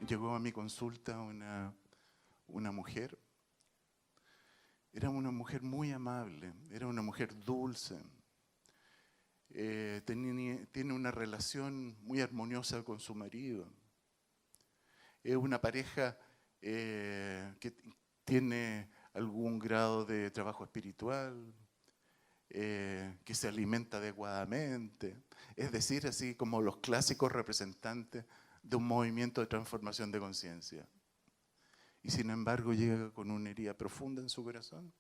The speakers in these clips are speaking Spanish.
llegó a mi consulta una mujer. Era una mujer muy amable, era una mujer dulce. Tiene una relación muy armoniosa con su marido. Es una pareja que tiene algún grado de trabajo espiritual, que se alimenta adecuadamente. Es decir, así como los clásicos representantes de un movimiento de transformación de conciencia. Y sin embargo llega con una herida profunda en su corazón,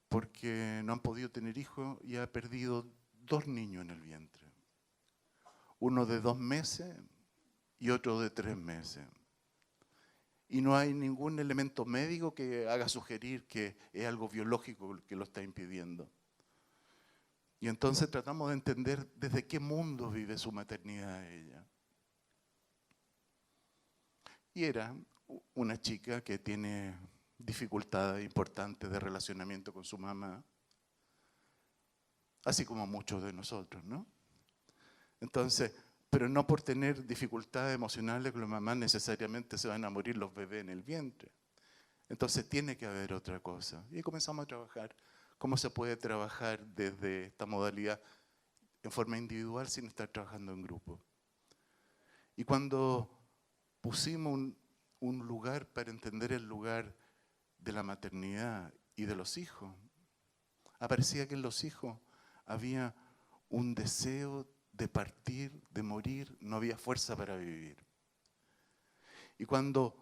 porque no han podido tener hijos y ha perdido 2 niños en el vientre. Uno de 2 meses y otro de 3 meses. Y no hay ningún elemento médico que haga sugerir que es algo biológico que lo está impidiendo. Y entonces tratamos de entender desde qué mundo vive su maternidad ella. Y era una chica que tiene dificultades importantes de relacionamiento con su mamá, así como muchos de nosotros, ¿no? Entonces, pero no por tener dificultades emocionales con la mamá necesariamente se van a morir los bebés en el vientre. Entonces tiene que haber otra cosa. Y comenzamos a trabajar. ¿Cómo se puede trabajar desde esta modalidad en forma individual sin estar trabajando en grupo? Y cuando pusimos un lugar para entender el lugar de la maternidad y de los hijos, aparecía que en los hijos había un deseo de partir, de morir, no había fuerza para vivir. Y cuando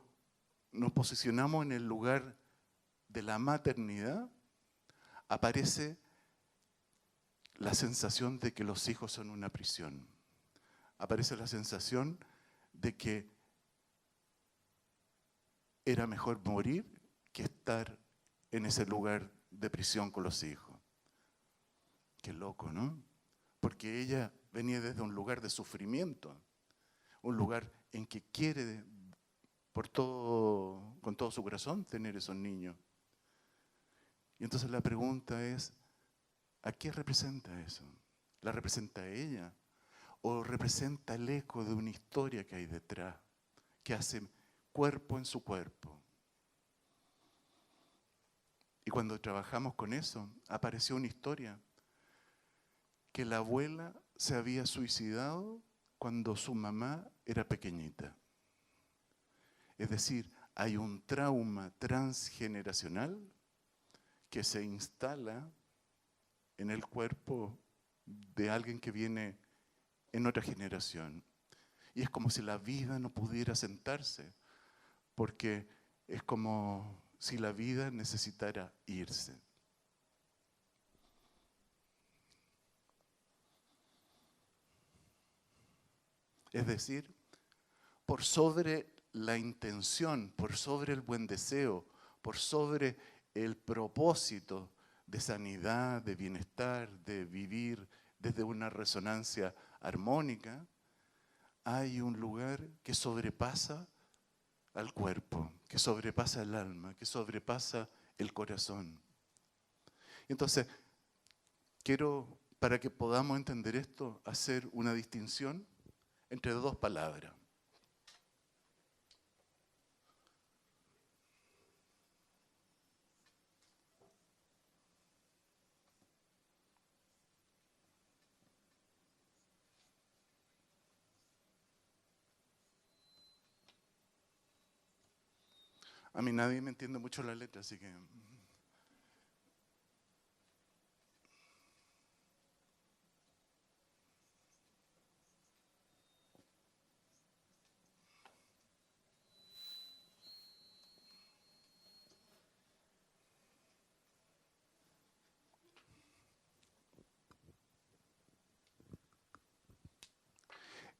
nos posicionamos en el lugar de la maternidad, aparece la sensación de que los hijos son una prisión. Aparece la sensación de que era mejor morir que estar en ese lugar de prisión con los hijos. Qué loco, ¿no? Porque ella venía desde un lugar de sufrimiento, un lugar en que quiere con todo su corazón tener esos niños. Y entonces la pregunta es, ¿a qué representa eso? ¿La representa ella? ¿O representa el eco de una historia que hay detrás, que hace cuerpo en su cuerpo? Y cuando trabajamos con eso, apareció una historia que la abuela se había suicidado cuando su mamá era pequeñita. Es decir, hay un trauma transgeneracional que se instala en el cuerpo de alguien que viene en otra generación. Y es como si la vida no pudiera sentarse, porque es como si la vida necesitara irse. Es decir, por sobre la intención, por sobre el buen deseo, por sobre el propósito de sanidad, de bienestar, de vivir desde una resonancia armónica, hay un lugar que sobrepasa al cuerpo, que sobrepasa el alma, que sobrepasa el corazón. Entonces, quiero, para que podamos entender esto, hacer una distinción entre 2 palabras. A mí nadie me entiende mucho la letra, así que...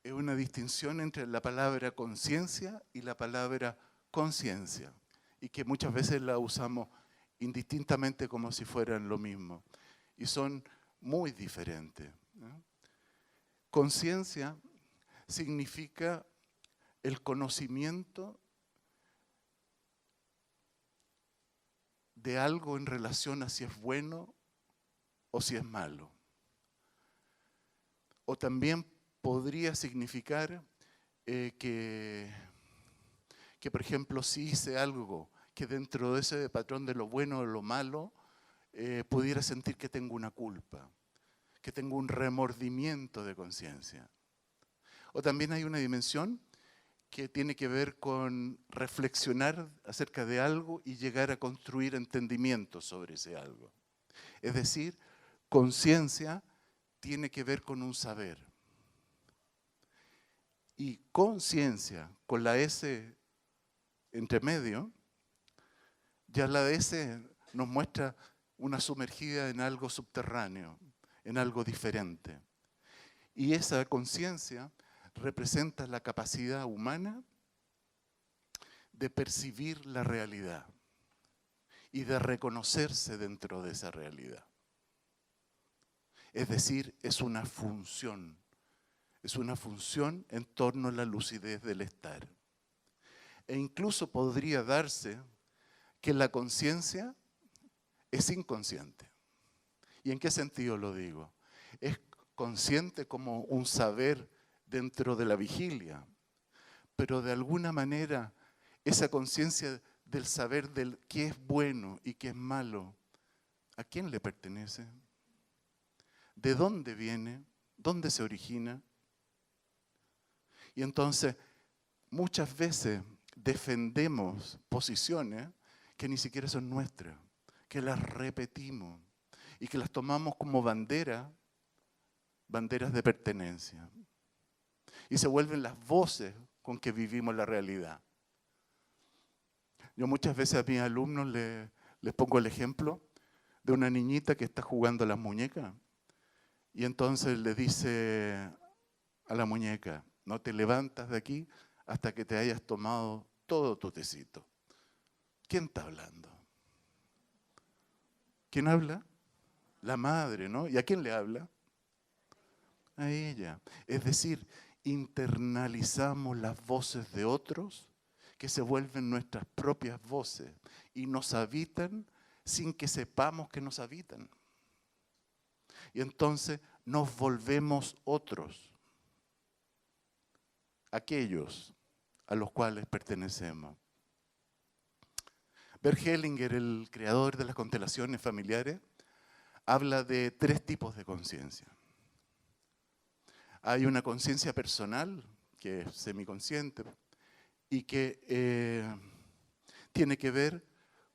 Es una distinción entre la palabra conciencia y la palabra conciencia, y que muchas veces la usamos indistintamente como si fueran lo mismo, y son muy diferentes, ¿no? Conciencia significa el conocimiento de algo en relación a si es bueno o si es malo. O también podría significar que, por ejemplo, si hice algo que dentro de ese patrón de lo bueno o lo malo, pudiera sentir que tengo una culpa, que tengo un remordimiento de conciencia. O también hay una dimensión que tiene que ver con reflexionar acerca de algo y llegar a construir entendimientos sobre ese algo. Es decir, conciencia tiene que ver con un saber. Y conciencia, con la S entre medio, ya la S nos muestra una sumergida en algo subterráneo, en algo diferente. Y esa conciencia representa la capacidad humana de percibir la realidad y de reconocerse dentro de esa realidad. Es decir, es una función en torno a la lucidez del estar. E incluso podría darse que la conciencia es inconsciente. ¿Y en qué sentido lo digo? Es consciente como un saber dentro de la vigilia, pero de alguna manera esa conciencia del saber del qué es bueno y qué es malo, ¿a quién le pertenece? ¿De dónde viene? ¿Dónde se origina? Y entonces, muchas veces defendemos posiciones que ni siquiera son nuestras, que las repetimos y que las tomamos como banderas de pertenencia. Y se vuelven las voces con que vivimos la realidad. Yo muchas veces a mis alumnos les pongo el ejemplo de una niñita que está jugando a las muñecas y entonces le dice a la muñeca: no te levantas de aquí hasta que te hayas tomado todo tu tecito. ¿Quién está hablando? ¿Quién habla? La madre, ¿no? ¿Y a quién le habla? A ella. Es decir, internalizamos las voces de otros que se vuelven nuestras propias voces y nos habitan sin que sepamos que nos habitan. Y entonces nos volvemos otros, aquellos a los cuales pertenecemos. Bert Hellinger, el creador de las constelaciones familiares, habla de 3 tipos de conciencia. Hay una conciencia personal, que es semiconsciente, y que tiene que ver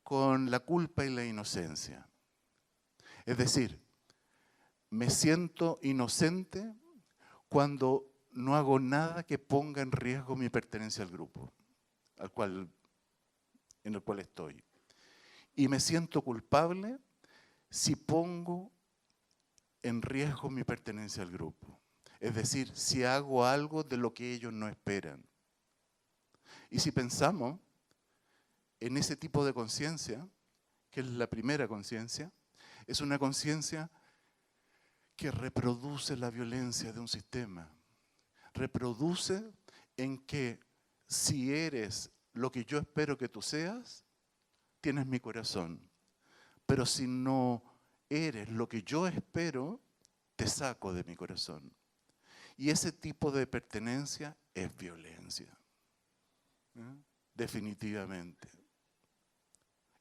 con la culpa y la inocencia. Es decir, me siento inocente cuando no hago nada que ponga en riesgo mi pertenencia al grupo en el cual estoy. Y me siento culpable si pongo en riesgo mi pertenencia al grupo. Es decir, si hago algo de lo que ellos no esperan. Y si pensamos en ese tipo de conciencia, que es la primera conciencia, es una conciencia que reproduce la violencia de un sistema. Reproduce en que si eres lo que yo espero que tú seas, tienes mi corazón. Pero si no eres lo que yo espero, te saco de mi corazón. Y ese tipo de pertenencia es violencia. Definitivamente.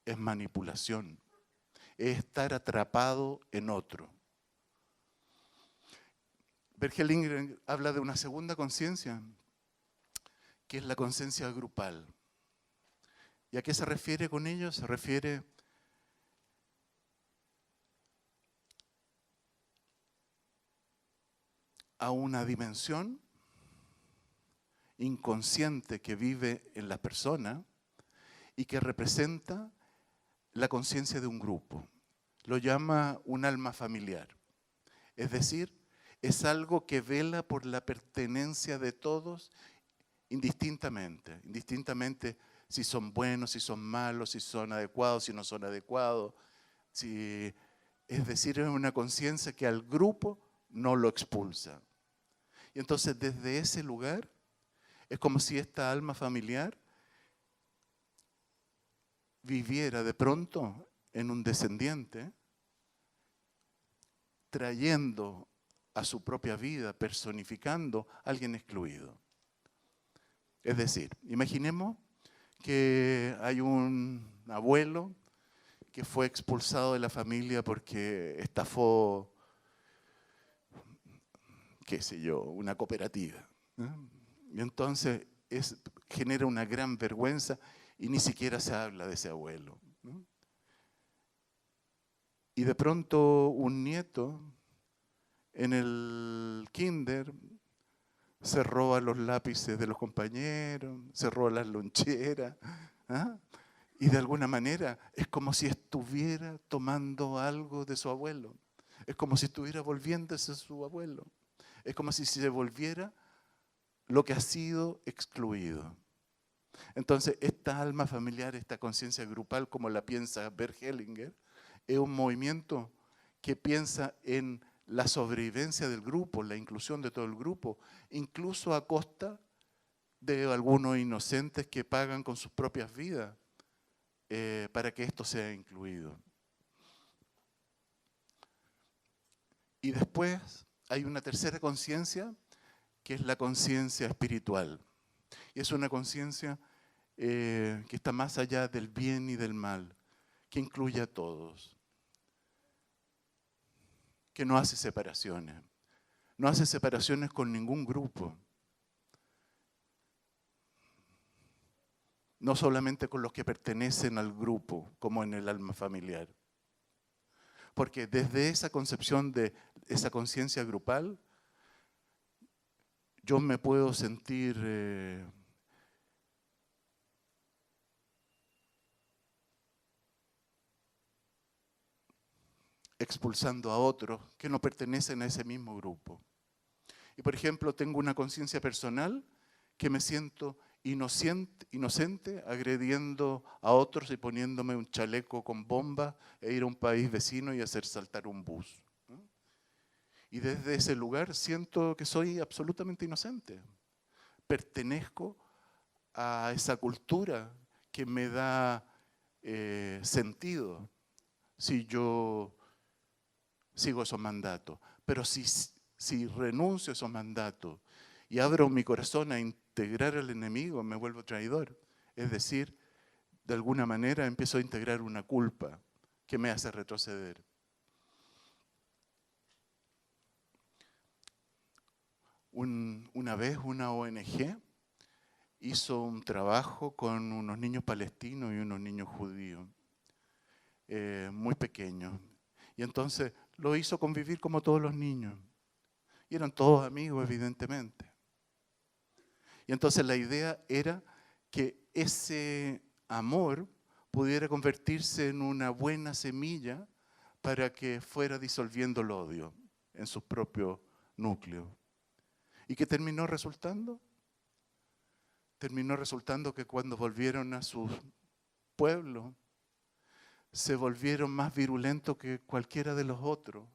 Es manipulación. Es estar atrapado en otro. Bert Hellinger habla de una segunda conciencia, que es la conciencia grupal. ¿Y a qué se refiere con ello? Se refiere a una dimensión inconsciente que vive en la persona y que representa la conciencia de un grupo. Lo llama un alma familiar. Es decir, es algo que vela por la pertenencia de todos indistintamente si son buenos, si son malos, si son adecuados, si no son adecuados. Es decir, es una conciencia que al grupo no lo expulsa. Y entonces desde ese lugar es como si esta alma familiar viviera de pronto en un descendiente, trayendo a su propia vida, personificando a alguien excluido. Es decir, imaginemos que hay un abuelo que fue expulsado de la familia porque estafó, qué sé yo, una cooperativa, ¿no? Y entonces genera una gran vergüenza y ni siquiera se habla de ese abuelo, ¿no? Y de pronto un nieto en el kinder se roba los lápices de los compañeros, se roba las loncheras, ¿ah? Y de alguna manera es como si estuviera tomando algo de su abuelo. Es como si estuviera volviéndose su abuelo. Es como si se volviera lo que ha sido excluido. Entonces, esta alma familiar, esta conciencia grupal, como la piensa Bert Hellinger, es un movimiento que piensa en la sobrevivencia del grupo, la inclusión de todo el grupo, incluso a costa de algunos inocentes que pagan con sus propias vidas para que esto sea incluido. Y después hay una tercera conciencia, que es la conciencia espiritual. Y es una conciencia que está más allá del bien y del mal, que incluye a todos, que no hace separaciones. No hace separaciones con ningún grupo. No solamente con los que pertenecen al grupo, como en el alma familiar. Porque desde esa concepción de esa conciencia grupal, yo me puedo sentir expulsando a otros que no pertenecen a ese mismo grupo. Y por ejemplo, tengo una conciencia personal que me siento inocente agrediendo a otros y poniéndome un chaleco con bomba e ir a un país vecino y hacer saltar un bus, ¿no? Y desde ese lugar siento que soy absolutamente inocente. Pertenezco a esa cultura que me da sentido si yo sigo esos mandatos. Pero si renuncio a esos mandatos y abro mi corazón a integrar al enemigo, me vuelvo traidor. Es decir, de alguna manera empiezo a integrar una culpa que me hace retroceder. Una vez una ONG hizo un trabajo con unos niños palestinos y unos niños judíos, muy pequeños. Y entonces lo hizo convivir como todos los niños. Y eran todos amigos, evidentemente. Y entonces la idea era que ese amor pudiera convertirse en una buena semilla para que fuera disolviendo el odio en sus propios núcleos. ¿Y qué terminó resultando? Terminó resultando que cuando volvieron a sus pueblos, se volvieron más virulentos que cualquiera de los otros,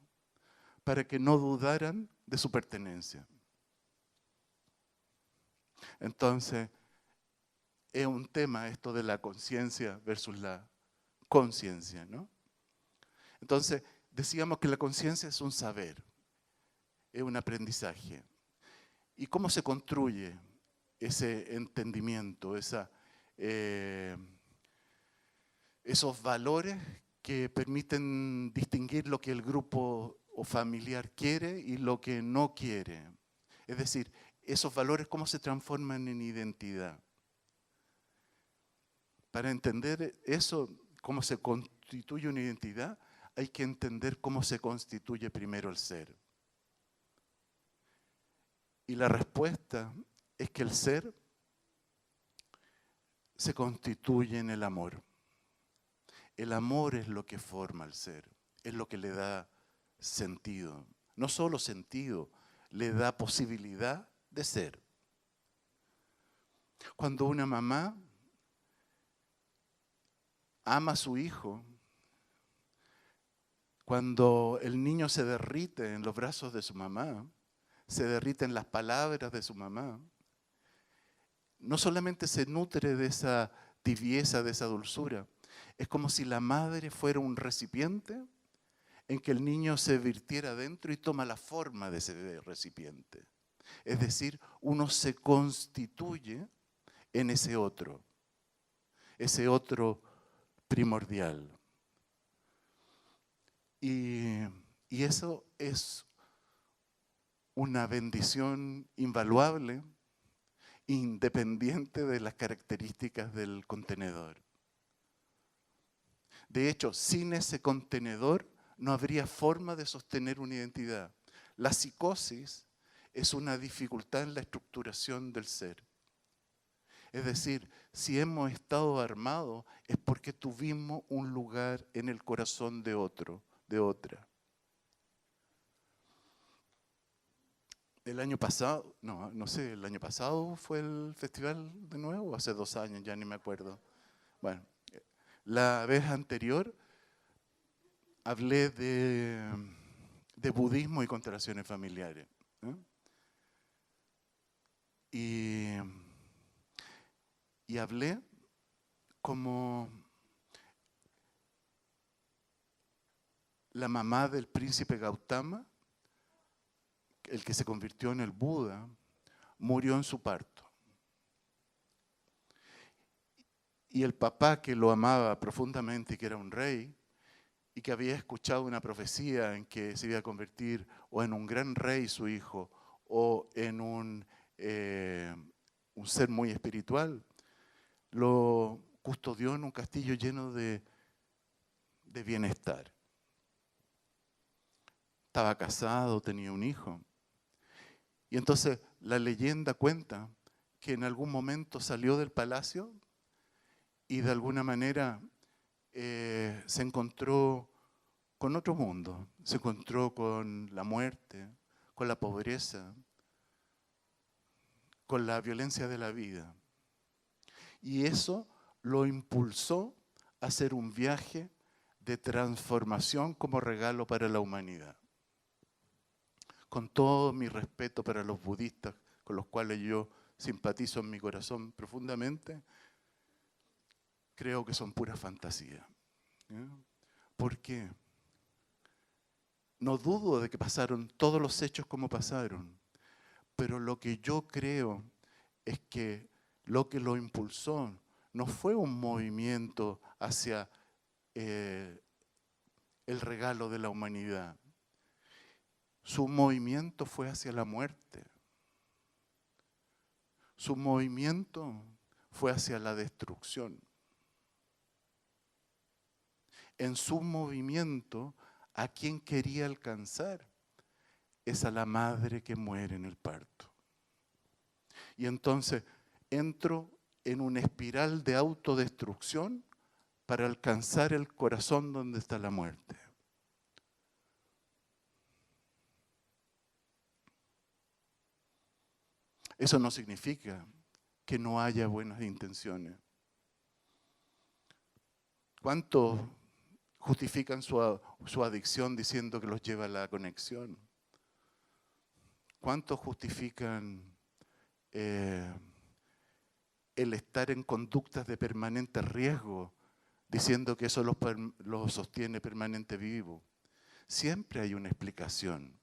para que no dudaran de su pertenencia. Entonces, es un tema esto de la conciencia versus la conciencia, ¿no? Entonces, decíamos que la conciencia es un saber, es un aprendizaje. ¿Y cómo se construye ese entendimiento, esos valores que permiten distinguir lo que el grupo o familiar quiere y lo que no quiere? Es decir, esos valores, ¿cómo se transforman en identidad? Para entender eso, cómo se constituye una identidad, hay que entender cómo se constituye primero el ser. Y la respuesta es que el ser se constituye en el amor. El amor es lo que forma el ser, es lo que le da sentido. No solo sentido, le da posibilidad de ser. Cuando una mamá ama a su hijo, cuando el niño se derrite en los brazos de su mamá, se derrite en las palabras de su mamá, no solamente se nutre de esa tibieza, de esa dulzura, es como si la madre fuera un recipiente en que el niño se virtiera dentro y toma la forma de ese recipiente. Es decir, uno se constituye en ese otro primordial. Y eso es una bendición invaluable, independiente de las características del contenedor. De hecho, sin ese contenedor no habría forma de sostener una identidad. La psicosis es una dificultad en la estructuración del ser. Es decir, si hemos estado armados es porque tuvimos un lugar en el corazón de otro, de otra. El año pasado, no sé, el año pasado fue el festival de nuevo, hace 2 años, ya ni me acuerdo. Bueno, la vez anterior hablé de budismo y constelaciones familiares, ¿eh? Y hablé como la mamá del príncipe Gautama, el que se convirtió en el Buda, murió en su parto. Y el papá, que lo amaba profundamente y que era un rey, y que había escuchado una profecía en que se iba a convertir o en un gran rey su hijo, o en un ser muy espiritual, lo custodió en un castillo lleno de bienestar. Estaba casado, tenía un hijo. Y entonces la leyenda cuenta que en algún momento salió del palacio y de alguna manera se encontró con otro mundo. Se encontró con la muerte, con la pobreza, con la violencia de la vida. Y eso lo impulsó a hacer un viaje de transformación como regalo para la humanidad. Con todo mi respeto para los budistas, con los cuales yo simpatizo en mi corazón profundamente, creo que son pura fantasía. ¿Por qué? No dudo de que pasaron todos los hechos como pasaron, pero lo que yo creo es que lo que lo impulsó no fue un movimiento hacia el regalo de la humanidad. Su movimiento fue hacia la muerte. Su movimiento fue hacia la destrucción. En su movimiento, ¿a quién quería alcanzar? Es a la madre que muere en el parto. Y entonces entro en una espiral de autodestrucción para alcanzar el corazón donde está la muerte. Eso no significa que no haya buenas intenciones. ¿Cuántos justifican su adicción diciendo que los lleva a la conexión? ¿Cuántos justifican el estar en conductas de permanente riesgo diciendo que eso los sostiene permanente vivo? Siempre hay una explicación,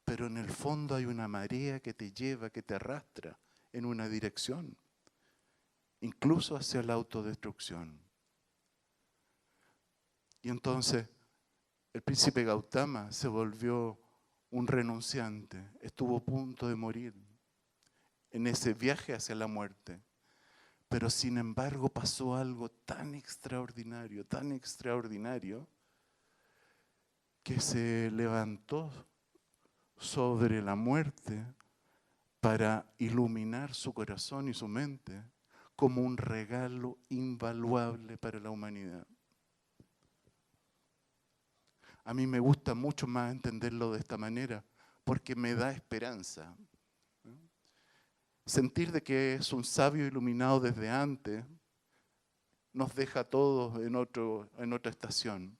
pero en el fondo hay una marea que te lleva, que te arrastra en una dirección, incluso hacia la autodestrucción. Y entonces el príncipe Gautama se volvió un renunciante, estuvo a punto de morir en ese viaje hacia la muerte. Pero sin embargo pasó algo tan extraordinario, que se levantó sobre la muerte para iluminar su corazón y su mente como un regalo invaluable para la humanidad. A mí me gusta mucho más entenderlo de esta manera, porque me da esperanza. Sentir de que es un sabio iluminado desde antes nos deja a todos en otra estación.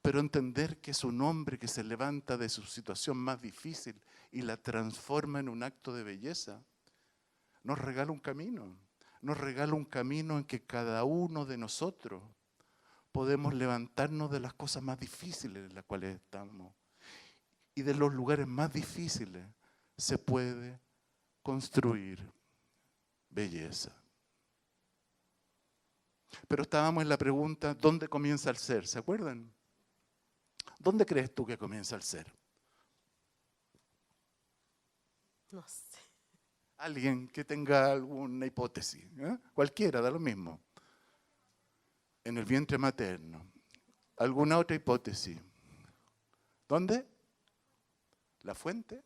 Pero entender que es un hombre que se levanta de su situación más difícil y la transforma en un acto de belleza, nos regala un camino. Nos regala un camino en que cada uno de nosotros podemos levantarnos de las cosas más difíciles en las cuales estamos. Y de los lugares más difíciles se puede construir belleza. Pero estábamos en la pregunta, ¿dónde comienza el ser? ¿Se acuerdan? ¿Dónde crees tú que comienza el ser? No sé. Alguien que tenga alguna hipótesis, ¿eh? Cualquiera, da lo mismo. En el vientre materno. ¿Alguna otra hipótesis? ¿Dónde? ¿La fuente?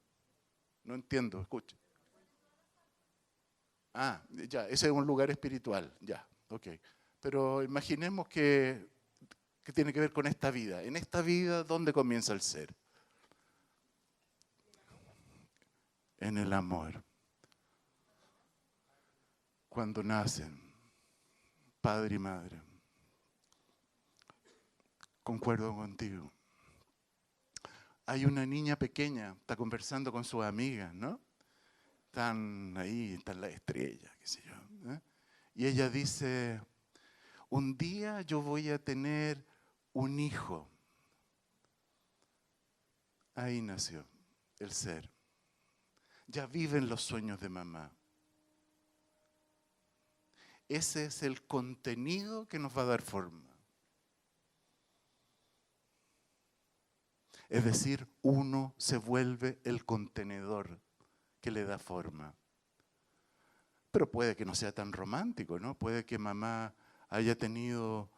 No entiendo, escucha. Ah, ya, ese es un lugar espiritual, ya, ok. Pero imaginemos que tiene que ver con esta vida. En esta vida, ¿dónde comienza el ser? En el amor. Cuando nacen, padre y madre. Concuerdo contigo. Hay una niña pequeña, está conversando con sus amigas, ¿no? Están ahí, están las estrellas, qué sé yo. ¿Eh? Y ella dice, un día yo voy a tener un hijo. Ahí nació el ser. Ya viven los sueños de mamá. Ese es el contenido que nos va a dar forma. Es decir, uno se vuelve el contenedor que le da forma. Pero puede que no sea tan romántico, ¿no? Puede que mamá haya tenido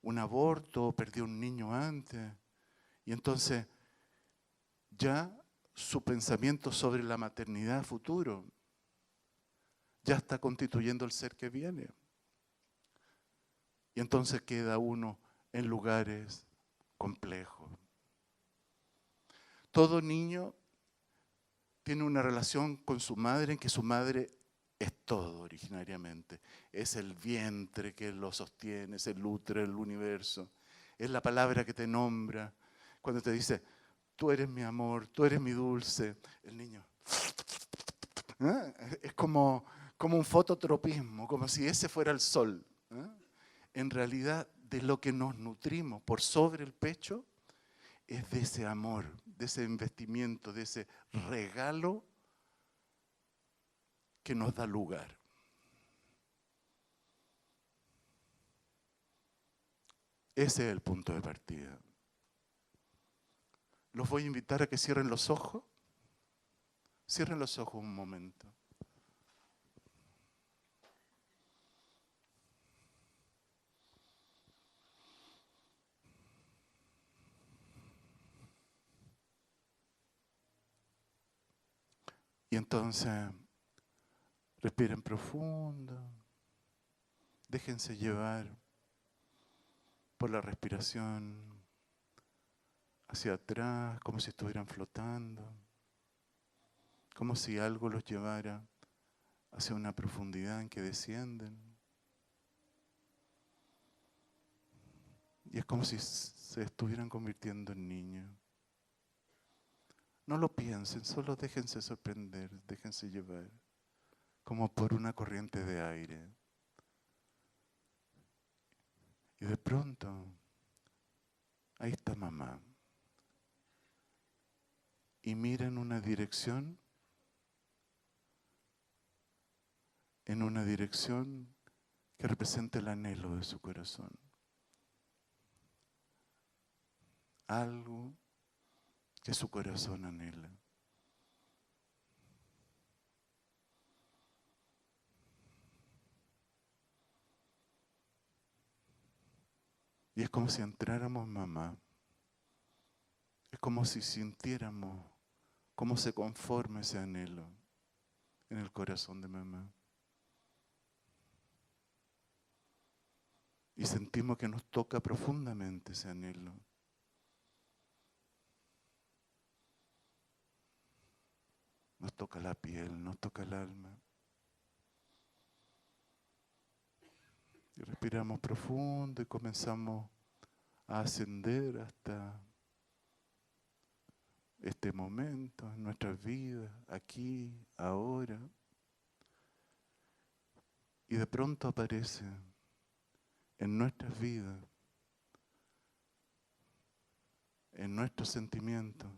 un aborto, perdió un niño antes, y entonces ya su pensamiento sobre la maternidad futuro ya está constituyendo el ser que viene. Y entonces queda uno en lugares complejos. Todo niño tiene una relación con su madre en que su madre es todo originariamente. Es el vientre que lo sostiene, es el útero del universo. Es la palabra que te nombra. Cuando te dice, tú eres mi amor, tú eres mi dulce, el niño. ¿Eh? Es como un fototropismo, como si ese fuera el sol. ¿Eh? En realidad, de lo que nos nutrimos por sobre el pecho, es de ese amor, de ese investimiento, de ese regalo que nos da lugar. Ese es el punto de partida. Los voy a invitar a que cierren los ojos. Cierren los ojos un momento. Y entonces, respiren profundo. Déjense llevar por la respiración hacia atrás, como si estuvieran flotando, como si algo los llevara hacia una profundidad en que descienden. Y es como si se estuvieran convirtiendo en niños. No lo piensen, solo déjense sorprender, déjense llevar, como por una corriente de aire. Y de pronto, ahí está mamá. Y mira en una dirección que representa el anhelo de su corazón. Algo que su corazón anhela. Y es como si entráramos mamá. Es como si sintiéramos cómo se conforma ese anhelo en el corazón de mamá. Y sentimos que nos toca profundamente ese anhelo. Nos toca la piel, nos toca el alma. Y respiramos profundo y comenzamos a ascender hasta este momento en nuestras vidas, aquí, ahora. Y de pronto aparece en nuestras vidas, en nuestros sentimientos,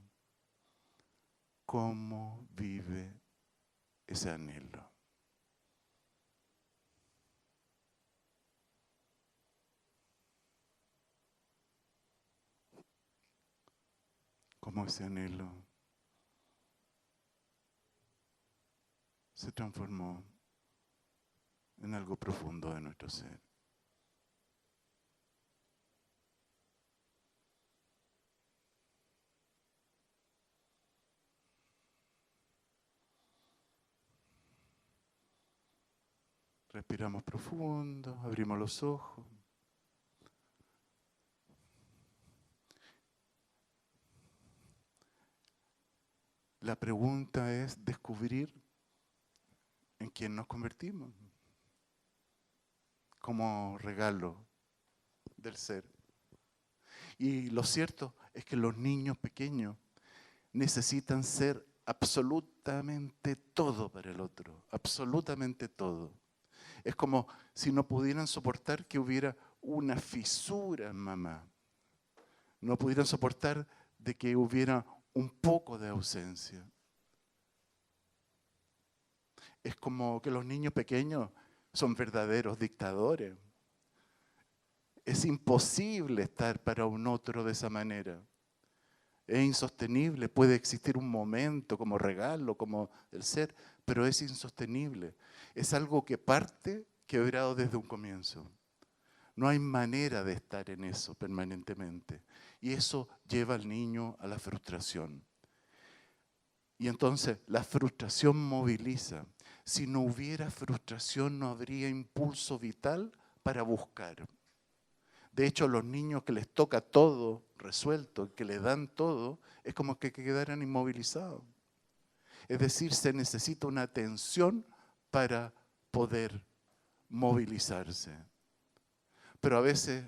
cómo vive ese anhelo. cómo ese anhelo se transformó en algo profundo de nuestro ser. Respiramos profundo, abrimos los ojos. La pregunta es descubrir en quién nos convertimos como regalo del ser. Y lo cierto es que los niños pequeños necesitan ser absolutamente todo para el otro, absolutamente todo. Es como si no pudieran soportar que hubiera una fisura en mamá. No pudieran soportar de que hubiera un poco de ausencia. Es como que los niños pequeños son verdaderos dictadores. Es imposible estar para un otro de esa manera. Es insostenible. Puede existir un momento como regalo, como el ser, pero es insostenible. Es algo que parte quebrado desde un comienzo. No hay manera de estar en eso permanentemente. Y eso lleva al niño a la frustración. Y entonces la frustración moviliza. Si no hubiera frustración, no habría impulso vital para buscar. De hecho, a los niños que les toca todo resuelto, que les dan todo, es como que quedaran inmovilizados. Es decir, se necesita una atención para poder movilizarse. Pero a veces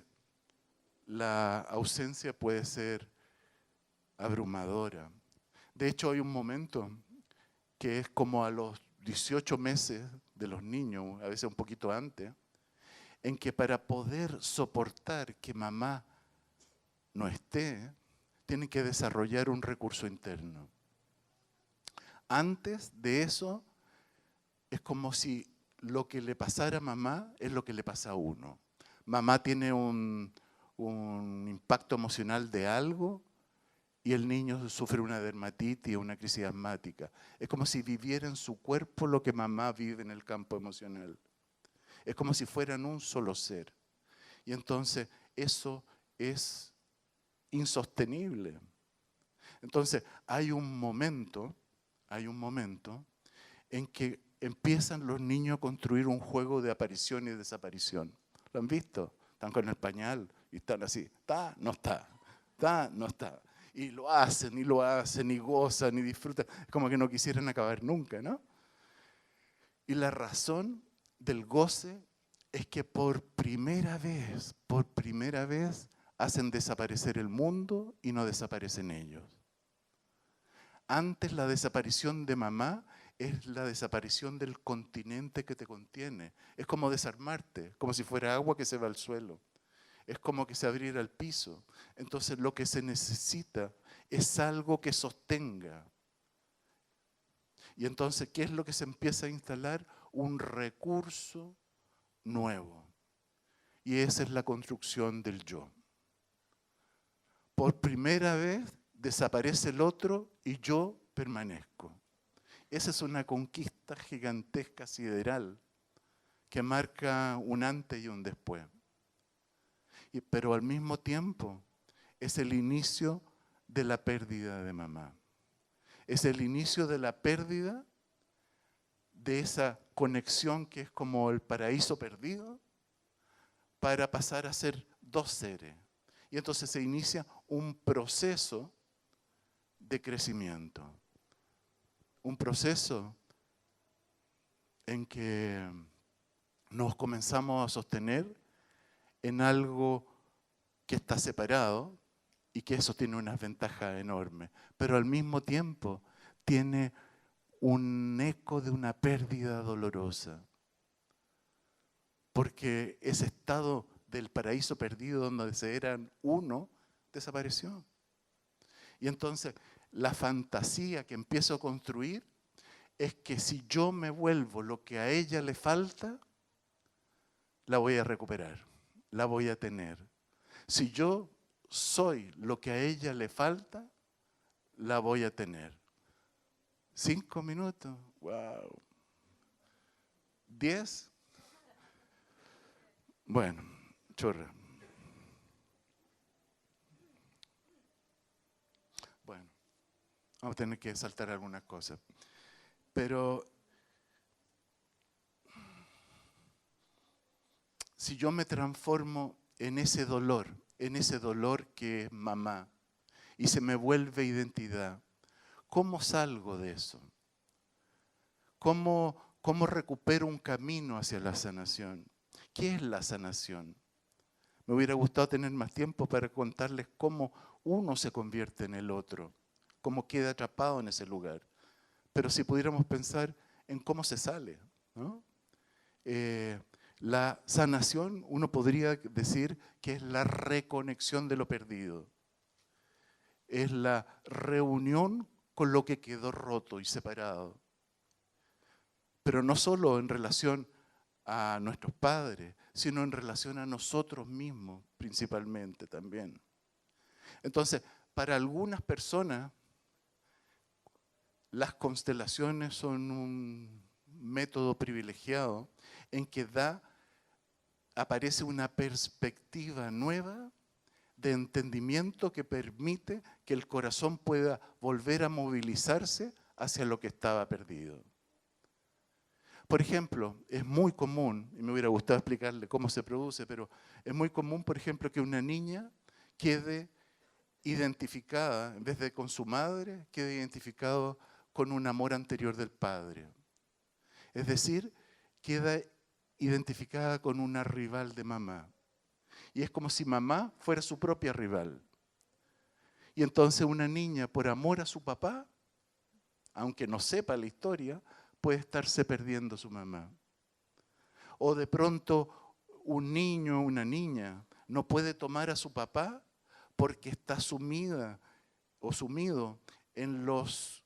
la ausencia puede ser abrumadora. De hecho, hay un momento que es como a los 18 meses de los niños, a veces un poquito antes, en que para poder soportar que mamá no esté, tienen que desarrollar un recurso interno. Antes de eso, es como si lo que le pasara a mamá es lo que le pasa a uno. Mamá tiene un impacto emocional de algo y el niño sufre una dermatitis o una crisis asmática. Es como si viviera en su cuerpo lo que mamá vive en el campo emocional. Es como si fueran un solo ser. Y entonces eso es insostenible. Entonces hay un momento en que empiezan los niños a construir un juego de aparición y desaparición. ¿Lo han visto? Están con el pañal y están así, está, no está, está, no está. Y lo hacen, y gozan, y disfrutan. Es como que no quisieran acabar nunca, ¿no? Y la razón del goce es que por primera vez, hacen desaparecer el mundo y no desaparecen ellos. Antes la desaparición de mamá es la desaparición del continente que te contiene. Es como desarmarte, como si fuera agua que se va al suelo. Es como que se abriera el piso. Entonces lo que se necesita es algo que sostenga. Y entonces, ¿qué es lo que se empieza a instalar? Un recurso nuevo. Y esa es la construcción del yo. Por primera vez desaparece el otro y yo permanezco. Esa es una conquista gigantesca, sideral, que marca un antes y un después. Pero al mismo tiempo es el inicio de la pérdida de mamá. Es el inicio de la pérdida de esa conexión que es como el paraíso perdido para pasar a ser dos seres. Y entonces se inicia un proceso de crecimiento. Un proceso en que nos comenzamos a sostener en algo que está separado y que eso tiene unas ventajas enormes, pero al mismo tiempo tiene un eco de una pérdida dolorosa. Porque ese estado del paraíso perdido donde se eran uno, desapareció. Y entonces la fantasía que empiezo a construir es que si yo me vuelvo lo que a ella le falta, la voy a recuperar, la voy a tener. Si yo soy lo que a ella le falta, la voy a tener. 5 minutos, wow. 10. Bueno, chorra. Bueno, vamos a tener que saltar algunas cosas. Pero si yo me transformo en ese dolor que es mamá, y se me vuelve identidad, ¿cómo salgo de eso? ¿Cómo recupero un camino hacia la sanación? ¿Qué es la sanación? Me hubiera gustado tener más tiempo para contarles cómo uno se convierte en el otro, cómo queda atrapado en ese lugar. Pero si pudiéramos pensar en cómo se sale, ¿no? La sanación, uno podría decir que es la reconexión de lo perdido. Es la reunión con lo que quedó roto y separado. Pero no solo en relación a nuestros padres, sino en relación a nosotros mismos principalmente también. Entonces, para algunas personas, las constelaciones son un método privilegiado en que aparece una perspectiva nueva de entendimiento que permite que el corazón pueda volver a movilizarse hacia lo que estaba perdido. Por ejemplo, es muy común, y me hubiera gustado explicarle cómo se produce, pero es muy común, por ejemplo, que una niña quede identificada, en vez de con su madre, quede identificado con un amor anterior del padre. Es decir, queda identificada con una rival de mamá. Y es como si mamá fuera su propia rival. Y entonces una niña, por amor a su papá, aunque no sepa la historia, puede estarse perdiendo su mamá. O de pronto un niño o una niña no puede tomar a su papá porque está sumida o sumido en las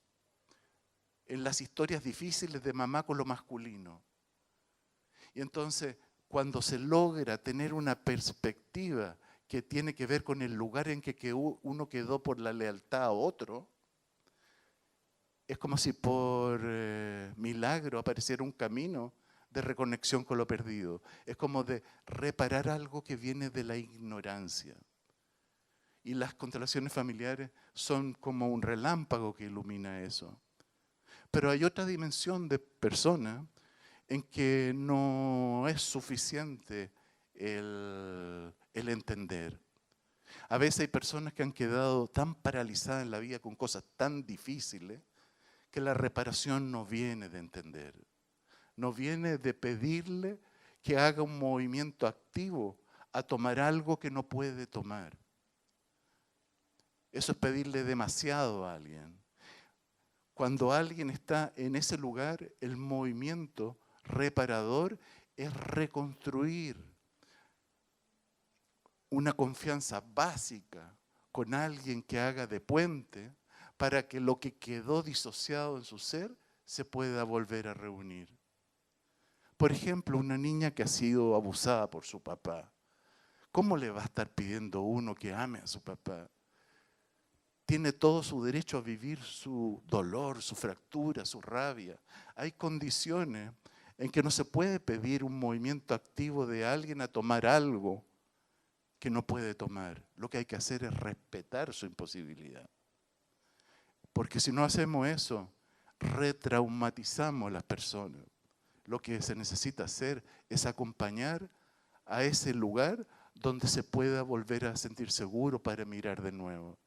historias difíciles de mamá con lo masculino. Y entonces, cuando se logra tener una perspectiva que tiene que ver con el lugar en que uno quedó por la lealtad a otro, es como si por milagro apareciera un camino de reconexión con lo perdido. Es como de reparar algo que viene de la ignorancia. Y las constelaciones familiares son como un relámpago que ilumina eso. Pero hay otra dimensión de persona en que no es suficiente el entender. A veces hay personas que han quedado tan paralizadas en la vida con cosas tan difíciles que la reparación no viene de entender. No viene de pedirle que haga un movimiento activo a tomar algo que no puede tomar. Eso es pedirle demasiado a alguien. Cuando alguien está en ese lugar, el movimiento reparador es reconstruir una confianza básica con alguien que haga de puente para que lo que quedó disociado en su ser se pueda volver a reunir. Por ejemplo, una niña que ha sido abusada por su papá. ¿Cómo le va a estar pidiendo uno que ame a su papá? Tiene todo su derecho a vivir su dolor, su fractura, su rabia. Hay condiciones en que no se puede pedir un movimiento activo de alguien a tomar algo que no puede tomar. Lo que hay que hacer es respetar su imposibilidad. Porque si no hacemos eso, retraumatizamos a las personas. Lo que se necesita hacer es acompañar a ese lugar donde se pueda volver a sentir seguro para mirar de nuevo.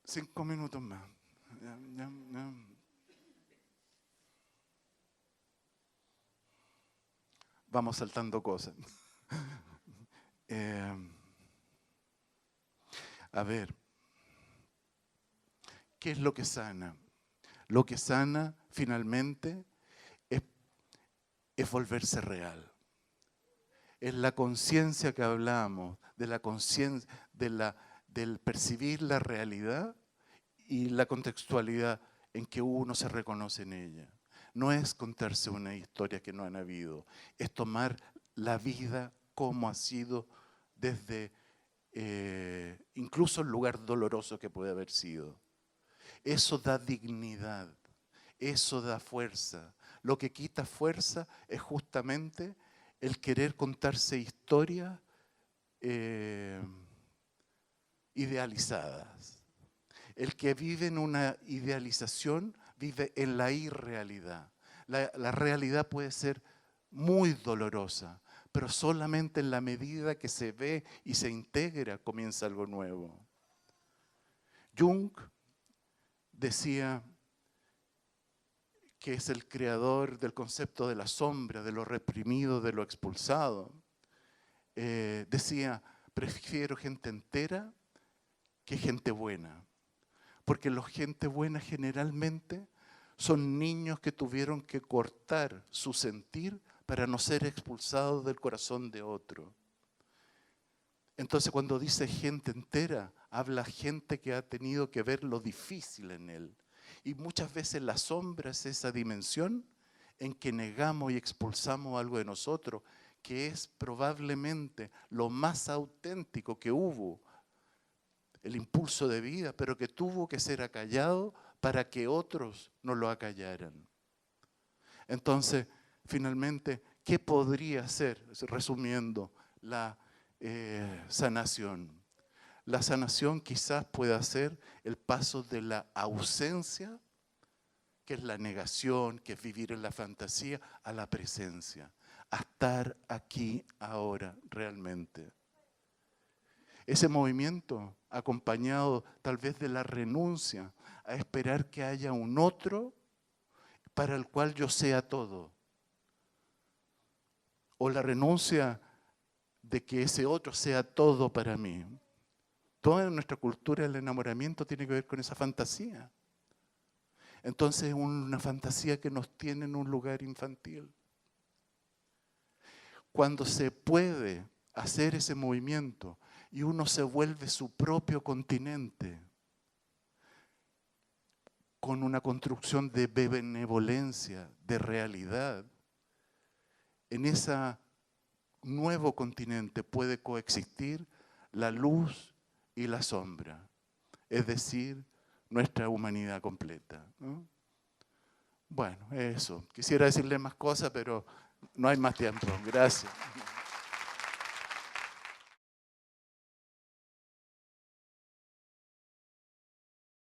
5 minutos más. Vamos saltando cosas. A ver, ¿qué es lo que sana? Lo que sana finalmente es volverse real. Es la conciencia que hablamos, de la conciencia, del percibir la realidad y la contextualidad en que uno se reconoce en ella. No es contarse una historia que no han habido, es tomar la vida como ha sido desde incluso el lugar doloroso que puede haber sido. Eso da dignidad, eso da fuerza. Lo que quita fuerza es justamente el querer contarse historias idealizadas. El que vive en una idealización vive en la irrealidad. La realidad puede ser muy dolorosa, pero solamente en la medida que se ve y se integra comienza algo nuevo. Jung decía que es el creador del concepto de la sombra, de lo reprimido, de lo expulsado. Decía, prefiero gente entera que gente buena. Porque la gente buena generalmente son niños que tuvieron que cortar su sentir para no ser expulsados del corazón de otro. Entonces cuando dice gente entera, habla gente que ha tenido que ver lo difícil en él. Y muchas veces la sombra es esa dimensión en que negamos y expulsamos algo de nosotros, que es probablemente lo más auténtico que hubo, el impulso de vida, pero que tuvo que ser acallado para que otros no lo acallaran. Entonces, finalmente, ¿qué podría ser, resumiendo, la sanación? La sanación quizás pueda ser el paso de la ausencia, que es la negación, que es vivir en la fantasía, a la presencia, a estar aquí ahora realmente. Ese movimiento acompañado tal vez de la renuncia a esperar que haya un otro para el cual yo sea todo. O la renuncia de que ese otro sea todo para mí. Toda nuestra cultura del enamoramiento tiene que ver con esa fantasía. Entonces es una fantasía que nos tiene en un lugar infantil. Cuando se puede hacer ese movimiento y uno se vuelve su propio continente con una construcción de benevolencia, de realidad, en ese nuevo continente puede coexistir la luz y la sombra, es decir, nuestra humanidad completa, ¿no? Bueno, eso. Quisiera decirle más cosas, pero no hay más tiempo. Gracias.